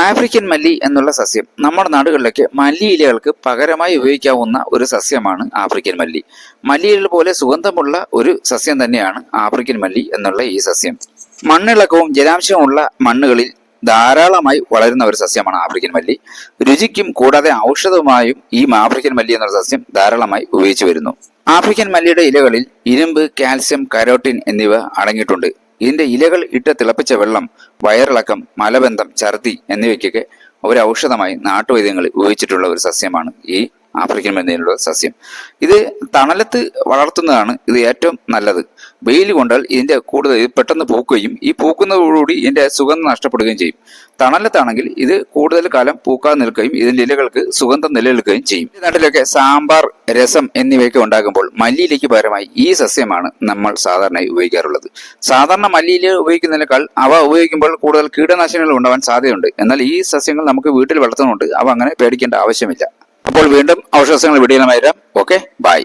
African മല്ലി എന്നുള്ള സസ്യം നമ്മുടെ നാടുകളിലേക്ക് മല്ലി ഇലകൾക്ക് പകരമായി ഉപയോഗിക്കാവുന്ന ഒരു സസ്യമാണ് ആഫ്രിക്കൻ മല്ലി. മല്ലിയില പോലെ സുഗന്ധമുള്ള ഒരു സസ്യം തന്നെയാണ് ആഫ്രിക്കൻ മല്ലി എന്നുള്ള ഈ സസ്യം. മണ്ണിളക്കവും ജലാംശവുമുള്ള മണ്ണുകളിൽ ധാരാളമായി വളരുന്ന ഒരു സസ്യമാണ് ആഫ്രിക്കൻ മല്ലി. രുചിക്കും കൂടാതെ ഔഷധവുമായും ഈ ആഫ്രിക്കൻ മല്ലി എന്നുള്ള സസ്യം ധാരാളമായി ഉപയോഗിച്ചു വരുന്നു. ആഫ്രിക്കൻ മല്ലിയുടെ ഇലകളിൽ ഇരുമ്പ്, കാൽസ്യം, കരോട്ടിൻ എന്നിവ അടങ്ങിയിട്ടുണ്ട്. ഇതിന്റെ ഇലകൾ ഇട്ട് തിളപ്പിച്ച വെള്ളം വയറിളക്കം, മലബന്ധം, ഛർദി എന്നിവയ്ക്കൊക്കെ ഒരു ഔഷധമായി നാട്ടുവൈദ്യങ്ങളിൽ ഉപയോഗിച്ചിട്ടുള്ള ഒരു സസ്യമാണ് ഈ ആഫ്രിക്കൻ മല്ലിയിലുള്ള സസ്യം. ഇത് തണലത്ത് വളർത്തുന്നതാണ് ഇത് ഏറ്റവും നല്ലത്. വെയിൽ കൊണ്ടാൽ ഇതിന്റെ കൂടുതൽ പെട്ടെന്ന് പൂക്കുകയും ഈ പൂക്കുന്നതോടുകൂടി ഇതിന്റെ സുഗന്ധം നഷ്ടപ്പെടുകയും ചെയ്യും. തണലത്താണെങ്കിൽ ഇത് കൂടുതൽ കാലം പൂക്കാതെ നിൽക്കുകയും ഇതിന്റെ ഇലകൾക്ക് സുഗന്ധം നിലനിൽക്കുകയും ചെയ്യും. നാട്ടിലൊക്കെ സാമ്പാർ, രസം എന്നിവയൊക്കെ ഉണ്ടാകുമ്പോൾ മല്ലിയിലേക്ക് പകരമായി ഈ സസ്യമാണ് നമ്മൾ സാധാരണയായി ഉപയോഗിക്കാറുള്ളത്. സാധാരണ മല്ലിയില ഉപയോഗിക്കുന്നതിനേക്കാൾ അവ ഉപയോഗിക്കുമ്പോൾ കൂടുതൽ കീടനാശിനികൾ ഉണ്ടാവാൻ സാധ്യതയുണ്ട്. എന്നാൽ ഈ സസ്യങ്ങൾ നമുക്ക് വീട്ടിൽ വളർത്തുന്നുണ്ട്, അവ അങ്ങനെ പേടിക്കേണ്ട ആവശ്യമില്ല. അപ്പോൾ വീണ്ടും ഔഷധങ്ങൾ വീഡിയോയുമായി വരാം. Okay, by.